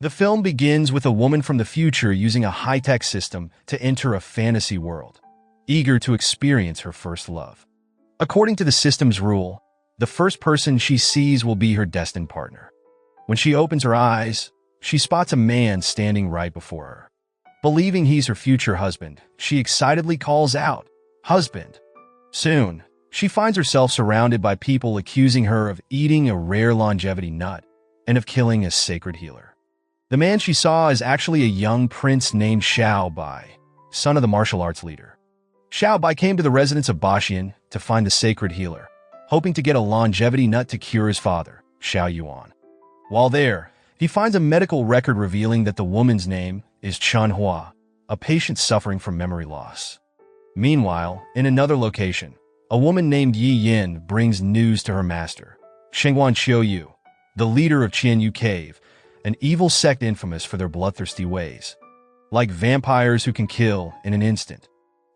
The film begins with a woman from the future using a high-tech system to enter a fantasy world, eager to experience her first love. According to the system's rule, the first person she sees will be her destined partner. When she opens her eyes, she spots a man standing right before her. Believing he's her future husband, she excitedly calls out, "Husband!" Soon, she finds herself surrounded by people accusing her of eating a rare longevity nut and of killing a sacred healer. The man she saw is actually a young prince named Xiao Bai, son of the martial arts leader. Xiao Bai came to the residence of Baxian to find the sacred healer, hoping to get a longevity nut to cure his father, Xiao Yuan. While there, he finds a medical record revealing that the woman's name is Chun Hua, a patient suffering from memory loss. Meanwhile, in another location, a woman named Yi Yin brings news to her master, Shangguan Qiu Yue, the leader of Qian Cave, an evil sect infamous for their bloodthirsty ways. Like vampires who can kill in an instant.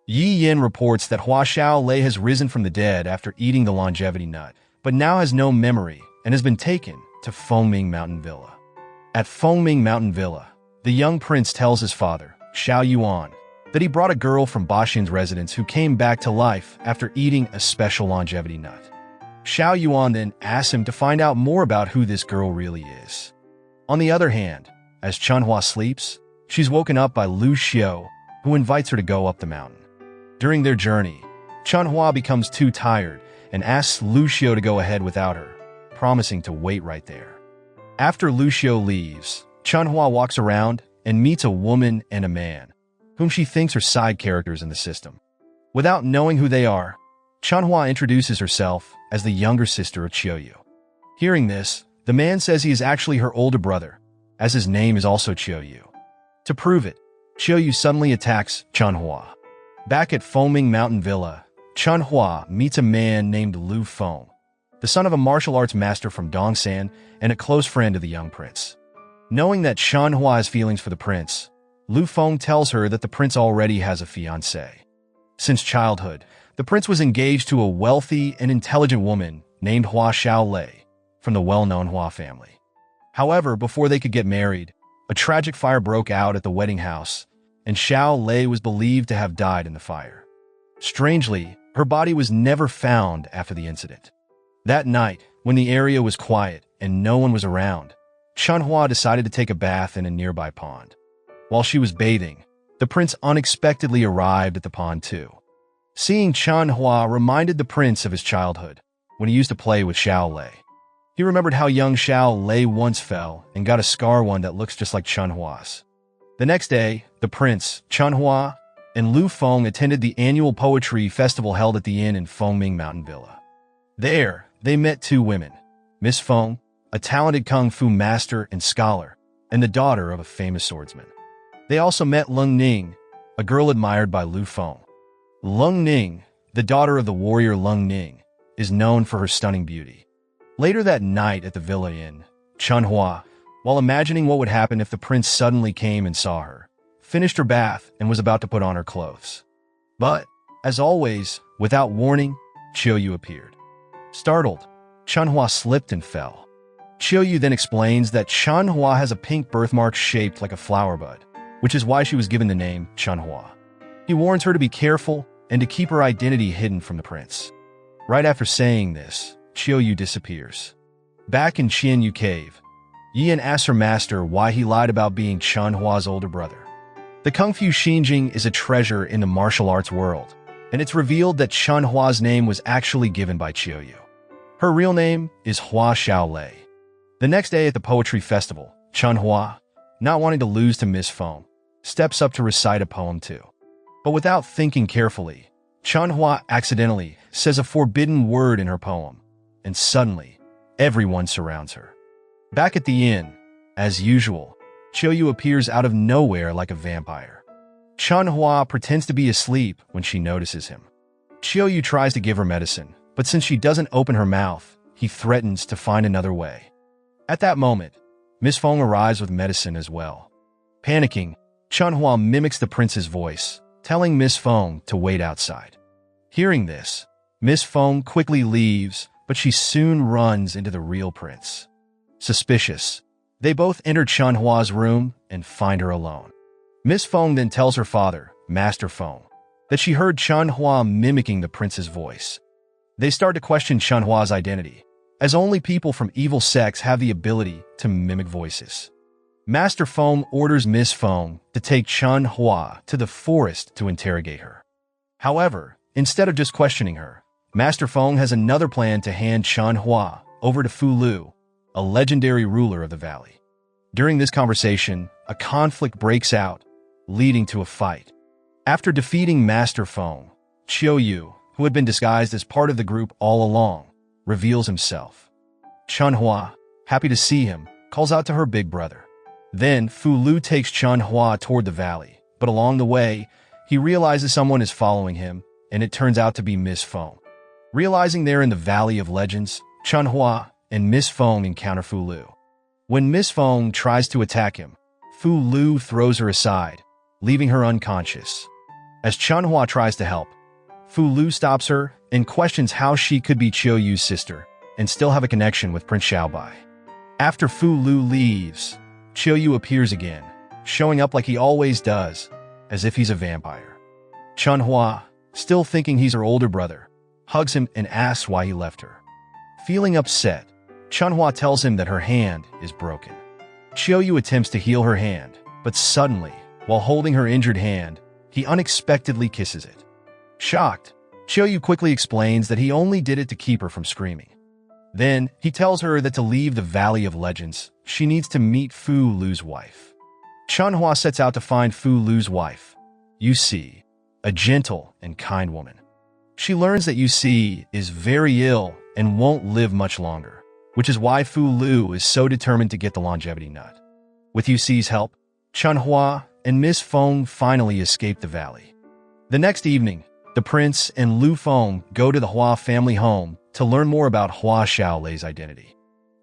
Yi Yin reports that Hua Xiao Lei has risen from the dead after eating the longevity nut, but now has no memory and has been taken to Fengming Mountain Villa. At Fengming Mountain Villa, the young prince tells his father, Xiao Yuan, that he brought a girl from Baxian's residence who came back to life after eating a special longevity nut. Xiao Yuan then asks him to find out more about who this girl really is. On the other hand, as Chun Hua sleeps, she's woken up by Lu Xiu, who invites her to go up the mountain. During their journey, Chun Hua becomes too tired and asks Lu Xiu to go ahead without her, promising to wait right there. After Lu Xiu leaves, Chun Hua walks around and meets a woman and a man, whom she thinks are side characters in the system. Without knowing who they are, Chun Hua introduces herself as the younger sister of Qiu Yue. Hearing this, the man says he is actually her older brother, as his name is also Qiu Yue. To prove it, Qiu Yue suddenly attacks Chun Hua. Back at Fengming Mountain Villa, Chun Hua meets a man named Lu Feng, the son of a martial arts master from Dongsan and a close friend of the young prince. Knowing that Chun Hua has feelings for the prince, Lu Feng tells her that the prince already has a fiancée. Since childhood, the prince was engaged to a wealthy and intelligent woman named Hua Xiao Lei, from the well-known Hua family. However, before they could get married, a tragic fire broke out at the wedding house, and Xiao Lei was believed to have died in the fire. Strangely, her body was never found after the incident. That night, when the area was quiet and no one was around, Chun Hua decided to take a bath in a nearby pond. While she was bathing, the prince unexpectedly arrived at the pond too. Seeing Chun Hua reminded the prince of his childhood, when he used to play with Xiao Lei. He remembered how young Xiao Lei once fell and got a scar one that looks just like Chun Hua's. The next day, the prince, Chun Hua, and Lu Feng attended the annual poetry festival held at the inn in Fengming Mountain Villa. There, they met two women, Miss Feng, a talented kung fu master and scholar, and the daughter of a famous swordsman. They also met Lung Ning, a girl admired by Lu Feng. Lung Ning, the daughter of the warrior Lung Ning, is known for her stunning beauty. Later that night at the Villa Inn, Chun Hua, while imagining what would happen if the prince suddenly came and saw her, finished her bath and was about to put on her clothes. But, as always, without warning, Qiu Yue appeared. Startled, Chun Hua slipped and fell. Qiu Yue then explains that Chun Hua has a pink birthmark shaped like a flower bud, which is why she was given the name Chun Hua. He warns her to be careful and to keep her identity hidden from the prince. Right after saying this, Qiu Yue disappears. Back in Qian Cave, Yin asks her master why he lied about being Chun Hua's older brother. The Kung Fu Xinjing is a treasure in the martial arts world, and it's revealed that Chun Hua's name was actually given by Qiu Yue. Her real name is Hua Xiao Lei. The next day at the poetry festival, Chun Hua, not wanting to lose to Miss Feng, steps up to recite a poem too. But without thinking carefully, Chun Hua accidentally says a forbidden word in her poem, and suddenly, everyone surrounds her. Back at the inn, as usual, Qiu Yue appears out of nowhere like a vampire. Chun Hua pretends to be asleep when she notices him. Qiu Yue tries to give her medicine, but since she doesn't open her mouth, he threatens to find another way. At that moment, Miss Feng arrives with medicine as well. Panicking, Chun Hua mimics the prince's voice, telling Miss Feng to wait outside. Hearing this, Miss Feng quickly leaves, but she soon runs into the real prince. Suspicious, They both enter Chun Hua's room and find her alone. Miss Feng then tells her father, Master Feng, that she heard Chun Hua mimicking the prince's voice. They start to question Chun Hua's identity, as only people from evil sects have the ability to mimic voices. Master Feng orders Miss Feng to take Chun Hua to the forest to interrogate her. However, instead of just questioning her, Master Feng has another plan to hand Chun Hua over to Fu Lu, a legendary ruler of the valley. During this conversation, a conflict breaks out, leading to a fight. After defeating Master Feng, Qiu Yue, who had been disguised as part of the group all along, reveals himself. Chun Hua, happy to see him, calls out to her big brother. Then Fu Lu takes Chun Hua toward the valley, but along the way, he realizes someone is following him, and it turns out to be Miss Feng. Realizing they're in the Valley of Legends, Chun Hua and Miss Feng encounter Fu Lu. When Miss Feng tries to attack him, Fu Lu throws her aside, leaving her unconscious. As Chun Hua tries to help, Fu Lu stops her and questions how she could be Qiu Yu's sister and still have a connection with Prince Xiao Bai. After Fu Lu leaves, Qiu Yu appears again, showing up like he always does, as if he's a vampire. Chun Hua, still thinking he's her older brother, hugs him and asks why he left her. Feeling upset, Chun Hua tells him that her hand is broken. Qiu Yu attempts to heal her hand, but suddenly, while holding her injured hand, he unexpectedly kisses it. Shocked, Qiu Yu quickly explains that he only did it to keep her from screaming. Then, he tells her that to leave the Valley of Legends, she needs to meet Fu Lu's wife. Chun Hua sets out to find Fu Lu's wife, Yu Si, a gentle and kind woman. She learns that Yu Si is very ill and won't live much longer, which is why Fu Lu is so determined to get the longevity nut. With Yu Si's help, Chun Hua and Miss Feng finally escape the valley. The next evening, the prince and Lu Feng go to the Hua family home to learn more about Hua Xiaolei's identity.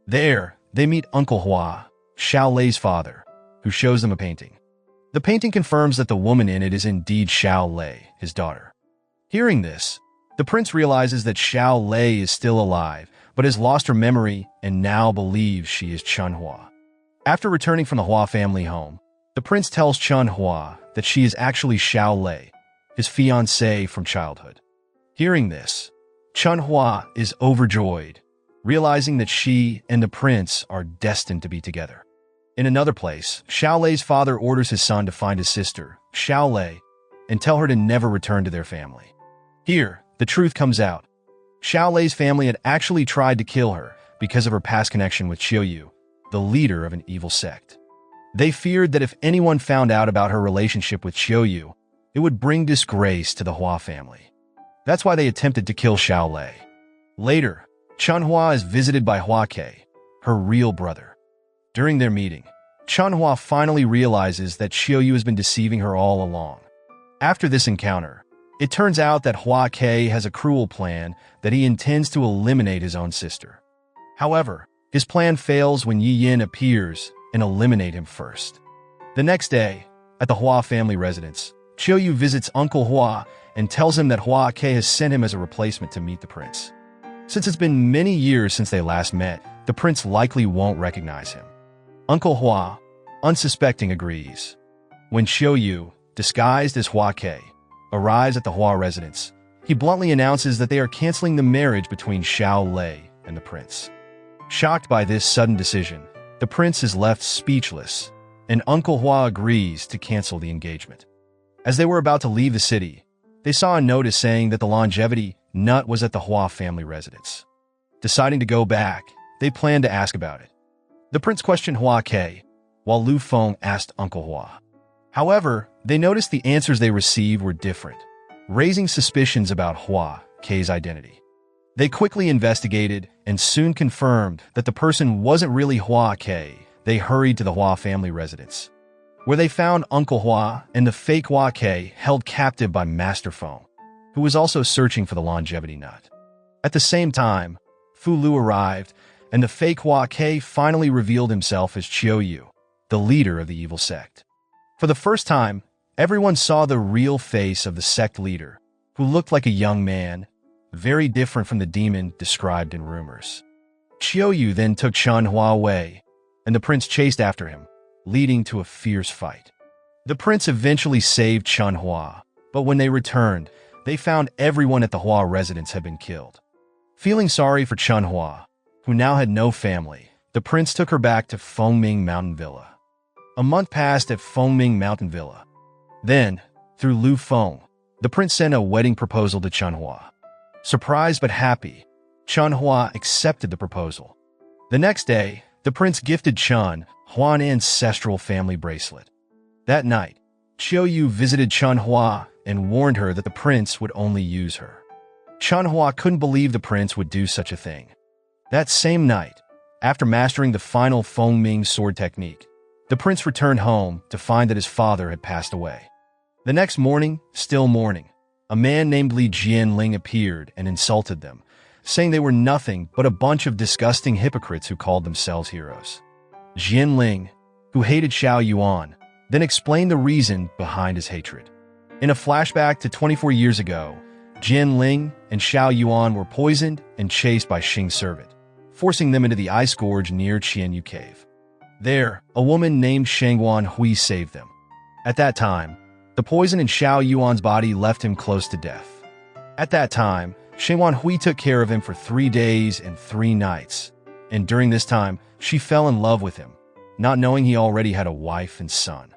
There, they meet Uncle Hua, Xiaolei's father, who shows them a painting. The painting confirms that the woman in it is indeed Xiaolei, his daughter. Hearing this, the prince realizes that Xiaolei is still alive, but has lost her memory and now believes she is Chun Hua. After returning from the Hua family home, the prince tells Chun Hua that she is actually Xiaolei, his fiancée from childhood. Hearing this, Chun Hua is overjoyed, realizing that she and the prince are destined to be together. In another place, Xiaolei's father orders his son to find his sister, Xiaolei, and tell her to never return to their family. Here, the truth comes out. Xiaolei's family had actually tried to kill her because of her past connection with Qiu Yu, the leader of an evil sect. They feared that if anyone found out about her relationship with Qiu Yu, it would bring disgrace to the Hua family. That's why they attempted to kill Xiaolei. Later, Chun Hua is visited by Hua Ke, her real brother. During their meeting, Chun Hua finally realizes that Qiu Yu has been deceiving her all along. After this encounter, it turns out that Hua Ke has a cruel plan that he intends to eliminate his own sister. However, his plan fails when Yi Yin appears and eliminates him first. The next day, at the Hua family residence, Qiu Yu visits Uncle Hua and tells him that Hua Ke has sent him as a replacement to meet the prince. Since it's been many years since they last met, the prince likely won't recognize him. Uncle Hua, unsuspecting, agrees. When Qiu Yu, disguised as Hua Ke, arrives at the Hua residence, he bluntly announces that they are canceling the marriage between Xiaolei and the prince. Shocked by this sudden decision, the prince is left speechless, and Uncle Hua agrees to cancel the engagement. As they were about to leave the city, they saw a notice saying that the longevity nut was at the Hua family residence. Deciding to go back, they planned to ask about it. The prince questioned Hua Ke, while Lu Feng asked Uncle Hua. However, they noticed the answers they received were different, raising suspicions about Hua Ke's identity. They quickly investigated and soon confirmed that the person wasn't really Hua Ke. They hurried to the Hua family residence, where they found Uncle Hua and the fake Hua Ke held captive by Master Feng, who was also searching for the longevity nut. At the same time, Fu Lu arrived, and the fake Hua Ke finally revealed himself as Qiu Yu, the leader of the evil sect. For the first time, everyone saw the real face of the sect leader, who looked like a young man, very different from the demon described in rumors. Qiu Yu then took Chun Hua away, and the prince chased after him, leading to a fierce fight. The prince eventually saved Chun Hua, but when they returned, they found everyone at the Hua residence had been killed. Feeling sorry for Chun Hua, who now had no family, the prince took her back to Fengming Mountain Villa. A month passed at Fengming Mountain Villa. Then, through Lu Feng, the prince sent a wedding proposal to Chun Hua. Surprised but happy, Chun Hua accepted the proposal. The next day, the prince gifted Chun Hua an ancestral family bracelet. That night, Qiu Yue visited Chun Hua and warned her that the prince would only use her. Chun Hua couldn't believe the prince would do such a thing. That same night, after mastering the final Fengming sword technique, the prince returned home to find that his father had passed away. The next morning, still mourning, a man named Li Jianling appeared and insulted them, saying they were nothing but a bunch of disgusting hypocrites who called themselves heroes. Jianling, who hated Xiao Yuan, then explained the reason behind his hatred. In a flashback to 24 years ago, Jianling and Xiao Yuan were poisoned and chased by Xing's servant, forcing them into the ice gorge near Qianyu Cave. There, a woman named Shangguan Qiu saved them. At that time, the poison in Xiao Yuan's body left him close to death. At that time, Shangguan Qiu took care of him for 3 days and 3 nights, and during this time, she fell in love with him, not knowing he already had a wife and son.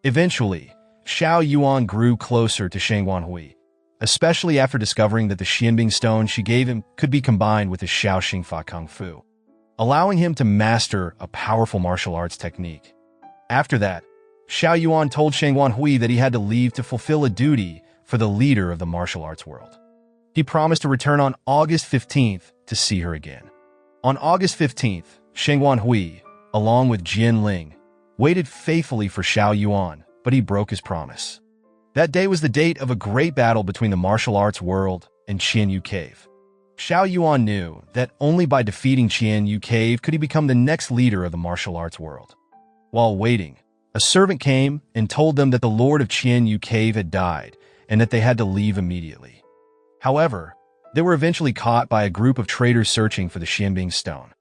Eventually, Xiao Yuan grew closer to Shangguan Qiu, especially after discovering that the Xianbing stone she gave him could be combined with his Xiao Xingfa Kung Fu, allowing him to master a powerful martial arts technique. After that, Xiao Yuan told Shangguan Qiu that he had to leave to fulfill a duty for the leader of the martial arts world. He promised to return on August 15th to see her again. On August 15th, Shangguan Qiu, along with Jianling, waited faithfully for Xiao Yuan, but he broke his promise. That day was the date of a great battle between the martial arts world and Qianyu Cave. Xiao Yuan knew that only by defeating Qianyu Cave could he become the next leader of the martial arts world. While waiting, a servant came and told them that the lord of Qianyu Cave had died and that they had to leave immediately. However, they were eventually caught by a group of traders searching for the Xianbing stone.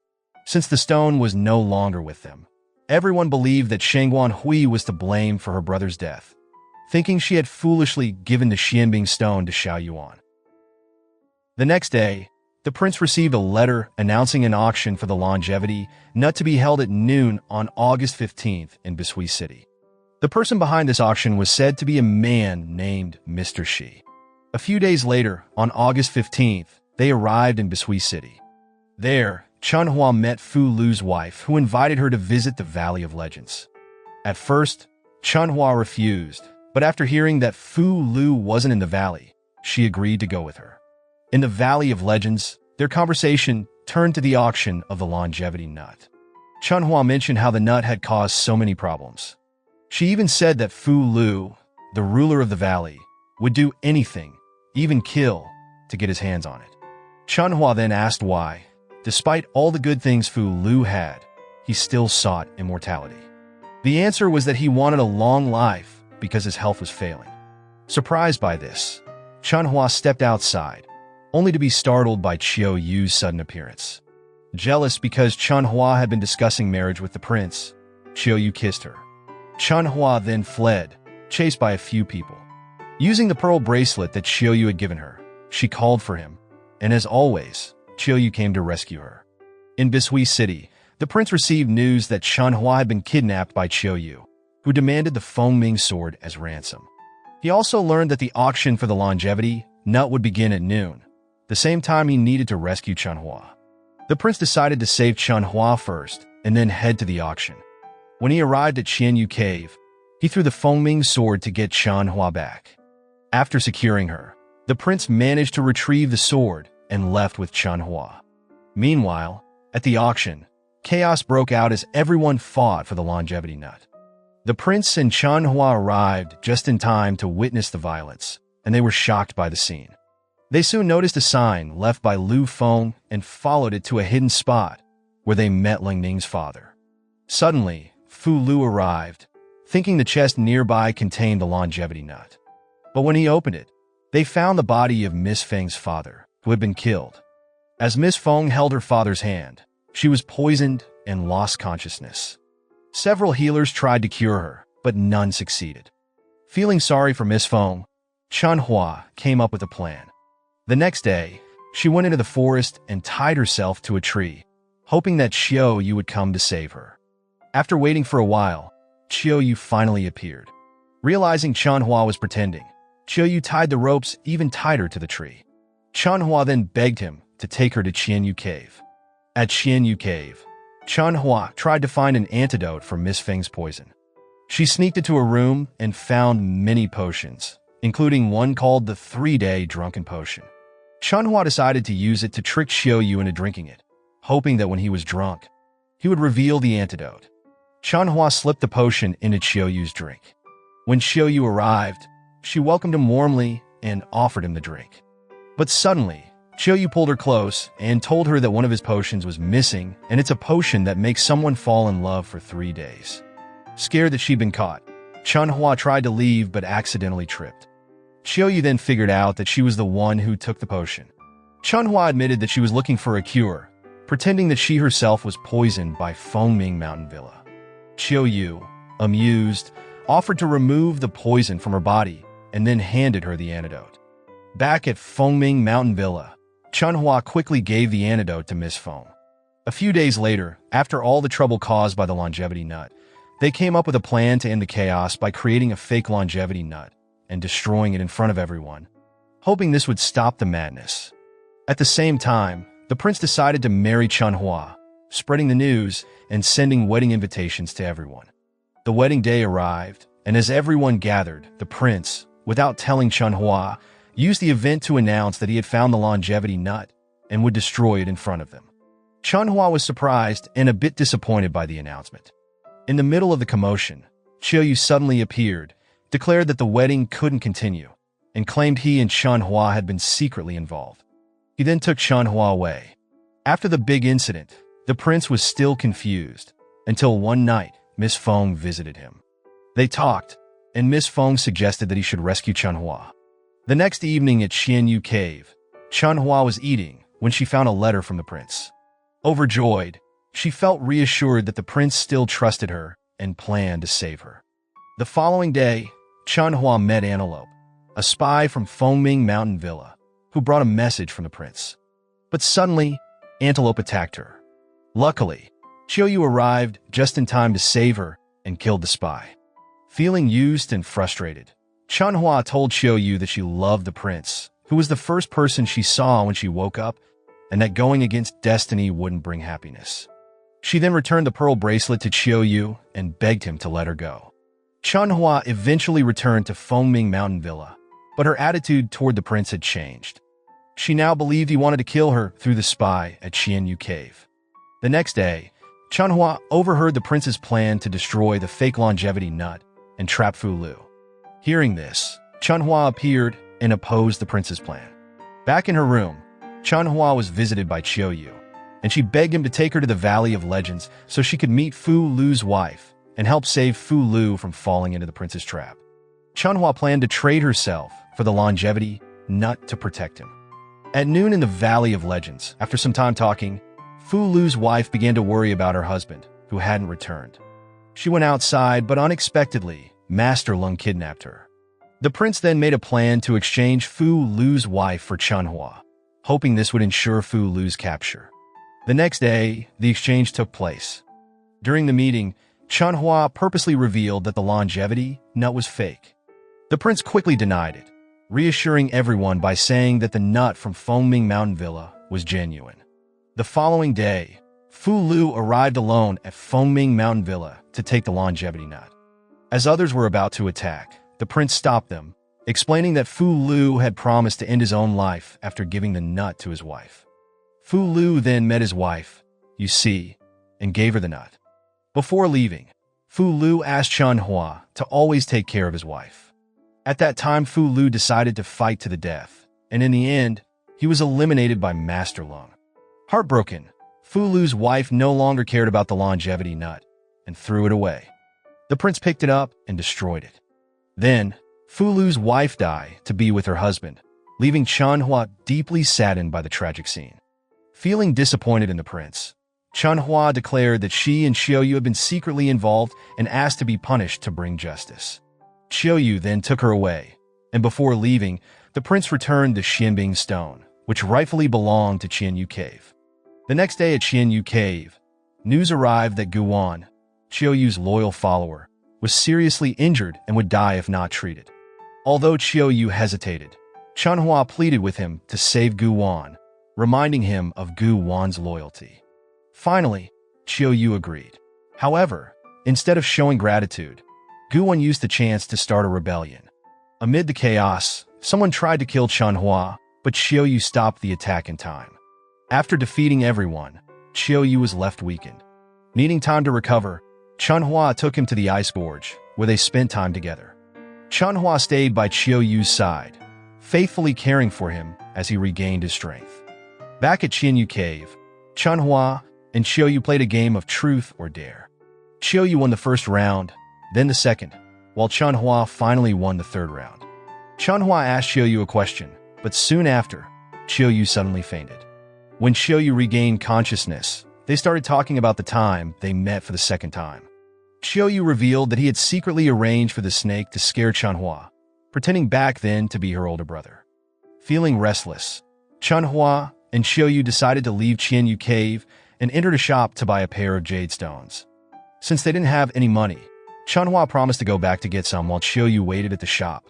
Since the stone was no longer with them, everyone believed that Shangguan Qiu was to blame for her brother's death, thinking she had foolishly given the Xianbing stone to Xiao Yuan. The next day, the prince received a letter announcing an auction for the longevity nut to be held at noon on August 15th in Bishui City. The person behind this auction was said to be a man named Mr. Shi. A few days later, on August 15th, they arrived in Bishui City. There, Chun Hua met Fu Lu's wife, who invited her to visit the Valley of Legends. At first, Chun Hua refused, but after hearing that Fu Lu wasn't in the valley, she agreed to go with her. In the Valley of Legends, their conversation turned to the auction of the longevity nut. Chun Hua mentioned how the nut had caused so many problems. She even said that Fu Lu, the ruler of the valley, would do anything, even kill, to get his hands on it. Chun Hua then asked why, despite all the good things Fu Lu had, he still sought immortality. The answer was that he wanted a long life because his health was failing. Surprised by this, Chun Hua stepped outside, only to be startled by Qiu Yu's sudden appearance. Jealous because Chun Hua had been discussing marriage with the prince, Qiu Yu kissed her. Chun Hua then fled, chased by a few people. Using the pearl bracelet that Qiu Yu had given her, she called for him, and as always, Qiu Yu came to rescue her. In Bishui City, the prince received news that Chun Hua had been kidnapped by Qiu Yu, who demanded the Fengming sword as ransom. He also learned that the auction for the longevity nut would begin at noon, the same time he needed to rescue Chun Hua. The prince decided to save Chun Hua first and then head to the auction. When he arrived at Qianyu Cave, he threw the Fengming sword to get Chun Hua back. After securing her, the prince managed to retrieve the sword and left with Chun Hua. Meanwhile, at the auction, chaos broke out as everyone fought for the longevity nut. The prince and Chun Hua arrived just in time to witness the violence, and they were shocked by the scene. They soon noticed a sign left by Lu Feng and followed it to a hidden spot where they met Ling Ning's father. Suddenly, Fu Lu arrived, thinking the chest nearby contained the longevity nut. But when he opened it, they found the body of Miss Feng's father, who had been killed. As Miss Feng held her father's hand, she was poisoned and lost consciousness. Several healers tried to cure her, but none succeeded. Feeling sorry for Miss Feng, Chun Hua came up with a plan. The next day, she went into the forest and tied herself to a tree, hoping that Xiao Yu would come to save her. After waiting for a while, Xiao Yu finally appeared. Realizing Chun Hua was pretending, Xiao Yu tied the ropes even tighter to the tree. Chun Hua then begged him to take her to Qian Yu Cave. At Qian Yu Cave, Chun Hua tried to find an antidote for Miss Feng's poison. She sneaked into a room and found many potions, including one called the 3-day drunken potion. Chun Hua decided to use it to trick Xiao Yu into drinking it, hoping that when he was drunk, he would reveal the antidote. Chun Hua slipped the potion into Xiao Yu's drink. When Xiao Yu arrived, she welcomed him warmly and offered him the drink. But suddenly, Xiao Yu pulled her close and told her that one of his potions was missing, and it's a potion that makes someone fall in love for 3 days. Scared that she'd been caught, Chun Hua tried to leave but accidentally tripped. Xiao Yu then figured out that she was the one who took the potion. Chun Hua admitted that she was looking for a cure, pretending that she herself was poisoned by Fengming Mountain Villa. Xiao Yu, amused, offered to remove the poison from her body and then handed her the antidote. Back at Fengming Mountain Villa, Chun Hua quickly gave the antidote to Miss Feng. A few days later, after all the trouble caused by the longevity nut, they came up with a plan to end the chaos by creating a fake longevity nut and destroying it in front of everyone, hoping this would stop the madness. At the same time, the prince decided to marry Chun Hua, spreading the news and sending wedding invitations to everyone. The wedding day arrived, and as everyone gathered, the prince, without telling Chun Hua, used the event to announce that he had found the longevity nut and would destroy it in front of them. Chun Hua was surprised and a bit disappointed by the announcement. In the middle of the commotion, Xiao Yu suddenly appeared, declared that the wedding couldn't continue, and claimed he and Chun Hua had been secretly involved. He then took Chun Hua away. After the big incident, the prince was still confused, until one night Miss Feng visited him. They talked, and Miss Feng suggested that he should rescue Chun Hua. The next evening at Qian Yu Cave, Chun Hua was eating when she found a letter from the prince. Overjoyed, she felt reassured that the prince still trusted her and planned to save her. The following day, Chun Hua met Antelope, a spy from Fengming Mountain Villa, who brought a message from the prince. But suddenly, Antelope attacked her. Luckily, Xiao Yu arrived just in time to save her and killed the spy. Feeling used and frustrated, Chun Hua told Xiao Yu that she loved the prince, who was the first person she saw when she woke up, and that going against destiny wouldn't bring happiness. She then returned the pearl bracelet to Xiao Yu and begged him to let her go. Chun Hua eventually returned to Fengming Mountain Villa, but her attitude toward the prince had changed. She now believed he wanted to kill her through the spy at Qian Yu Cave. The next day, Chun Hua overheard the prince's plan to destroy the fake longevity nut and trap Fu Lu. Hearing this, Chun Hua appeared and opposed the prince's plan. Back in her room, Chun Hua was visited by Xiao Yu, and she begged him to take her to the Valley of Legends so she could meet Fu Lu's wife and help save Fu Lu from falling into the prince's trap. Chun Hua planned to trade herself for the longevity nut to protect him. At noon in the Valley of Legends, after some time talking, Fu Lu's wife began to worry about her husband, who hadn't returned. She went outside, but unexpectedly, Master Lung kidnapped her. The prince then made a plan to exchange Fu Lu's wife for Chun Hua, hoping this would ensure Fu Lu's capture. The next day, the exchange took place. During the meeting, Chun Hua purposely revealed that the longevity nut was fake. The prince quickly denied it, reassuring everyone by saying that the nut from Fengming Mountain Villa was genuine. The following day, Fu Lu arrived alone at Fengming Mountain Villa to take the longevity nut. As others were about to attack, the prince stopped them, explaining that Fu Lu had promised to end his own life after giving the nut to his wife. Fu Lu then met his wife, you see, and gave her the nut. Before leaving, Fu Lu asked Chun Hua to always take care of his wife. At that time, Fu Lu decided to fight to the death, and in the end, he was eliminated by Master Lung. Heartbroken, Fu Lu's wife no longer cared about the longevity nut and threw it away. The prince picked it up and destroyed it. Then, Fu Lu's wife died to be with her husband, leaving Chun Hua deeply saddened by the tragic scene. Feeling disappointed in the prince, Chun Hua declared that she and Qiu Yue had been secretly involved and asked to be punished to bring justice. Qiu Yue then took her away, and before leaving, the prince returned the Xianbing stone, which rightfully belonged to Qian Yu Cave. The next day at Qian Yu Cave, news arrived that Guan, Qiu Yu's loyal follower, was seriously injured and would die if not treated. Although Qiu Yu hesitated, Chun Hua pleaded with him to save Guan, reminding him of Guan's loyalty. Finally, Qiu Yu agreed. However, instead of showing gratitude, Guan used the chance to start a rebellion. Amid the chaos, someone tried to kill Chun Hua, but Qiu Yu stopped the attack in time. After defeating everyone, Qiu Yu was left weakened. Needing time to recover, Chun Hua took him to the Ice Gorge, where they spent time together. Chun Hua stayed by Qiu Yu's side, faithfully caring for him as he regained his strength. Back at Qian Yu Cave, Chun Hua and Qiu Yu played a game of truth or dare. Qiu Yu won the first round, then the second, while Chun Hua finally won the third round. Chun Hua asked Qiu Yu a question, but soon after, Qiu Yu suddenly fainted. When Qiu Yu regained consciousness, they started talking about the time they met for the second time. Qiu Yu revealed that he had secretly arranged for the snake to scare Chun Hua, pretending back then to be her older brother. Feeling restless, Chun Hua and Qiu Yu decided to leave Qian Yu Cave and entered a shop to buy a pair of jade stones. Since they didn't have any money, Chun Hua promised to go back to get some while Qiu Yu waited at the shop.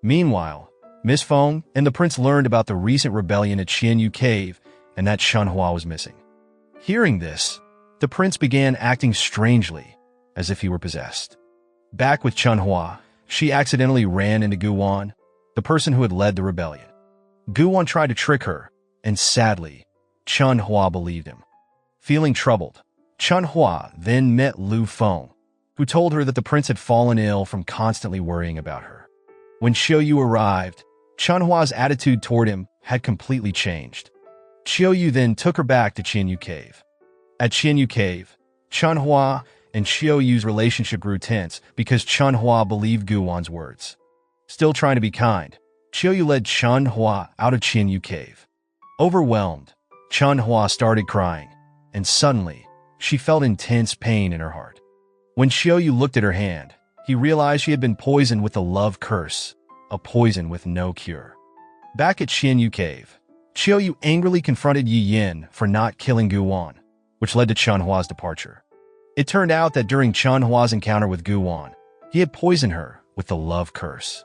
Meanwhile, Miss Feng and the prince learned about the recent rebellion at Qian Yu Cave and that Chun Hua was missing. Hearing this, the prince began acting strangely, as if he were possessed. Back with Chun Hua, she accidentally ran into Guan, the person who had led the rebellion. Guan tried to trick her, and sadly, Chun Hua believed him. Feeling troubled, Chun Hua then met Lu Feng, who told her that the prince had fallen ill from constantly worrying about her. When Qiu Yu arrived, Chun Hua's attitude toward him had completely changed. Qiu Yu then took her back to Qian Yu Cave. At Qian Yu Cave, Chun Hua and Qiu Yu's relationship grew tense because Chun Hua believed Guan's words. Still trying to be kind, Qiu Yu led Chun Hua out of Qian Yu Cave. Overwhelmed, Chun Hua started crying, and suddenly, she felt intense pain in her heart. When Qiu Yu looked at her hand, he realized she had been poisoned with the love curse, a poison with no cure. Back at Qian Yu Cave, Qiu Yu angrily confronted Yi Yin for not killing Guan, which led to Chun Hua's departure. It turned out that during Chun Hua's encounter with Guan, he had poisoned her with the love curse.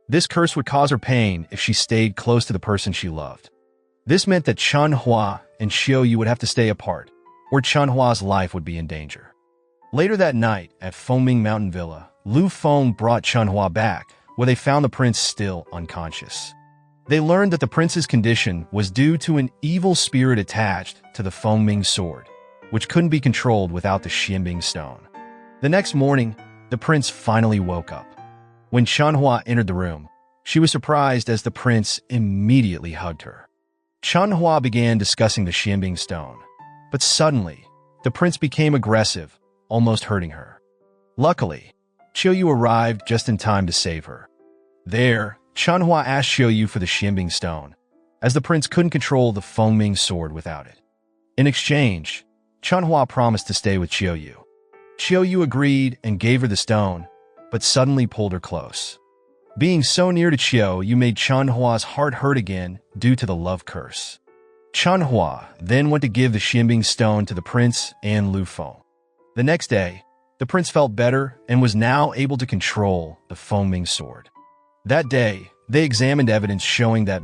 This curse would cause her pain if she stayed close to the person she loved. This meant that Chun Hua and Qiu Yu would have to stay apart, or Chun Hua's life would be in danger. Later that night, at Fengming Mountain Villa, Lu Feng brought Chun Hua back, where they found the prince still unconscious. They learned that the prince's condition was due to an evil spirit attached to the Fengming sword, which couldn't be controlled without the Xianbing stone. The next morning, the prince finally woke up. When Chun Hua entered the room, she was surprised as the prince immediately hugged her. Chun Hua began discussing the Xianbing stone, but suddenly, the prince became aggressive, almost hurting her. Luckily, Qiu Yu arrived just in time to save her. There, Chun Hua asked Qiu Yu for the Xianbing stone, as the prince couldn't control the Fengming sword without it. In exchange, Chun Hua promised to stay with Qiu Yu. Qiu Yu agreed and gave her the stone, but suddenly pulled her close. Being so near to Qiu Yu made Chun Hua's heart hurt again due to the love curse. Chun Hua then went to give the Xianbing stone to the prince and Lu Feng. The next day, the prince felt better and was now able to control the Fengming sword. That day, they examined evidence showing that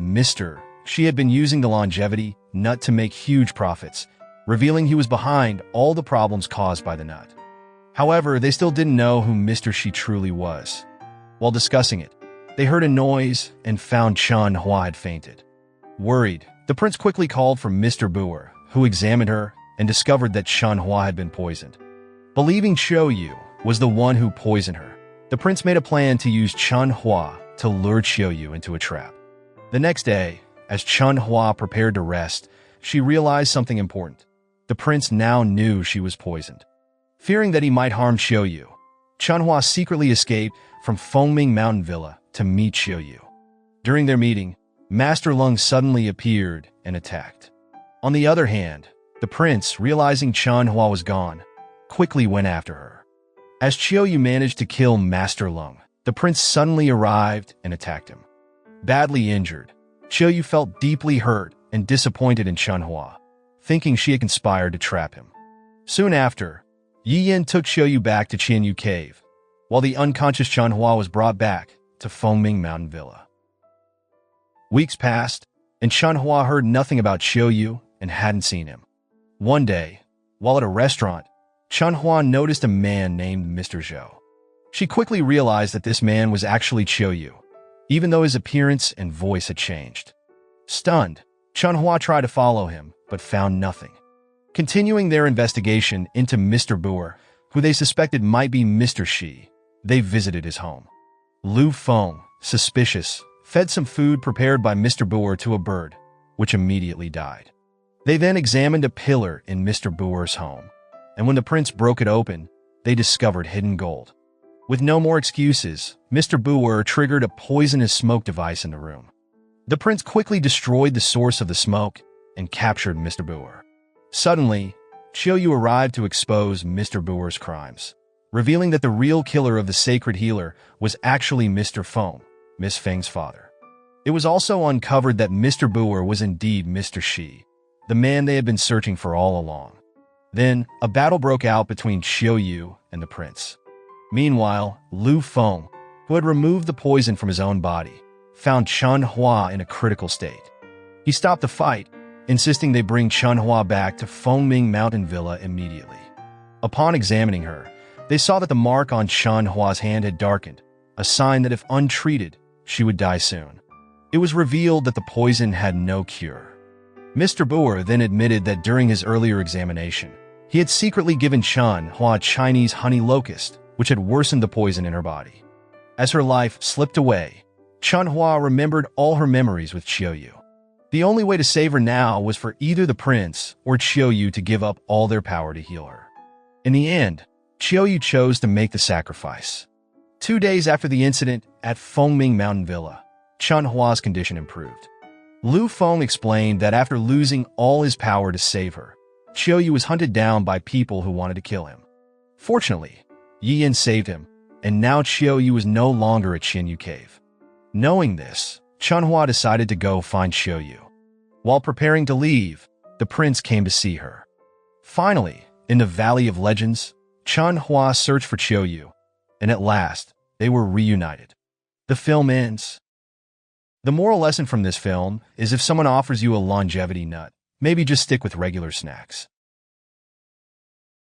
She had been using the longevity nut to make huge profits, revealing he was behind all the problems caused by the nut. However, they still didn't know who Mr. Shi truly was. While discussing it, they heard a noise and found Chun Hua had fainted. Worried, the prince quickly called for Mr. Boer, who examined her and discovered that Chun Hua had been poisoned. Believing Qiu Yu was the one who poisoned her, the prince made a plan to use Chun Hua to lure Qiu Yu into a trap. The next day, as Chun Hua prepared to rest, she realized something important. The prince now knew she was poisoned. Fearing that he might harm Qiu Yu, Chun Hua secretly escaped from Fengming Mountain Villa to meet Qiu Yu. During their meeting, Master Lung suddenly appeared and attacked. On the other hand, the The prince, realizing Chun Hua was gone, quickly went after her. As Qiu Yue managed to kill Master Lung, the prince suddenly arrived and attacked him. Badly injured, Qiu Yue felt deeply hurt and disappointed in Chun Hua, thinking she had conspired to trap him. Soon after, Yi Yin took Qiu Yue back to Qianyu Cave, while the unconscious Chun Hua was brought back to Fengming Mountain Villa. Weeks passed, and Chun Hua heard nothing about Qiu Yue and hadn't seen him. One day, while at a restaurant, Chun Hua noticed a man named Mr. Zhou. She quickly realized that this man was actually Qiu Yue, even though his appearance and voice had changed. Stunned, Chun Hua tried to follow him, but found nothing. Continuing their investigation into Mr. Boer, who they suspected might be Mr. Shi, they visited his home. Lu Feng, suspicious, fed some food prepared by Mr. Boer to a bird, which immediately died. They then examined a pillar in Mr. Boer's home, and when the prince broke it open, they discovered hidden gold. With no more excuses, Mr. Boer triggered a poisonous smoke device in the room. The prince quickly destroyed the source of the smoke and captured Mr. Boer. Suddenly, Qiu Yue arrived to expose Mr. Boer's crimes, revealing that the real killer of the sacred healer was actually Mr. Feng, Miss Feng's father. It was also uncovered that Mr. Boer was indeed Mr. Shi, the man they had been searching for all along. Then, a battle broke out between Qiu Yue and the prince. Meanwhile, Lu Feng, who had removed the poison from his own body, found Chun Hua in a critical state. He stopped the fight, insisting they bring Chun Hua back to Fengming Mountain Villa immediately. Upon examining her, they saw that the mark on Chun Hua's hand had darkened, a sign that if untreated, she would die soon. It was revealed that the poison had no cure. Mr. Boer then admitted that during his earlier examination, he had secretly given Chun Hua Chinese honey locust, which had worsened the poison in her body. As her life slipped away, Chun Hua remembered all her memories with Qiu Yue. The only way to save her now was for either the prince or Qiu Yue to give up all their power to heal her. In the end, Qiu Yue chose to make the sacrifice. 2 days after the incident at Fengming Mountain Villa, Chun Hua's condition improved. Lu Feng explained that after losing all his power to save her, Qiu Yue was hunted down by people who wanted to kill him. Fortunately, Yi Yin saved him, and now Qiu Yue was no longer at Qianyu Cave. Knowing this, Chun Hua decided to go find Qiu Yue. While preparing to leave, the prince came to see her. Finally, in the Valley of Legends, Chun Hua searched for Qiu Yue, and at last, they were reunited. The film ends. The moral lesson from this film is if someone offers you a longevity nut, maybe just stick with regular snacks.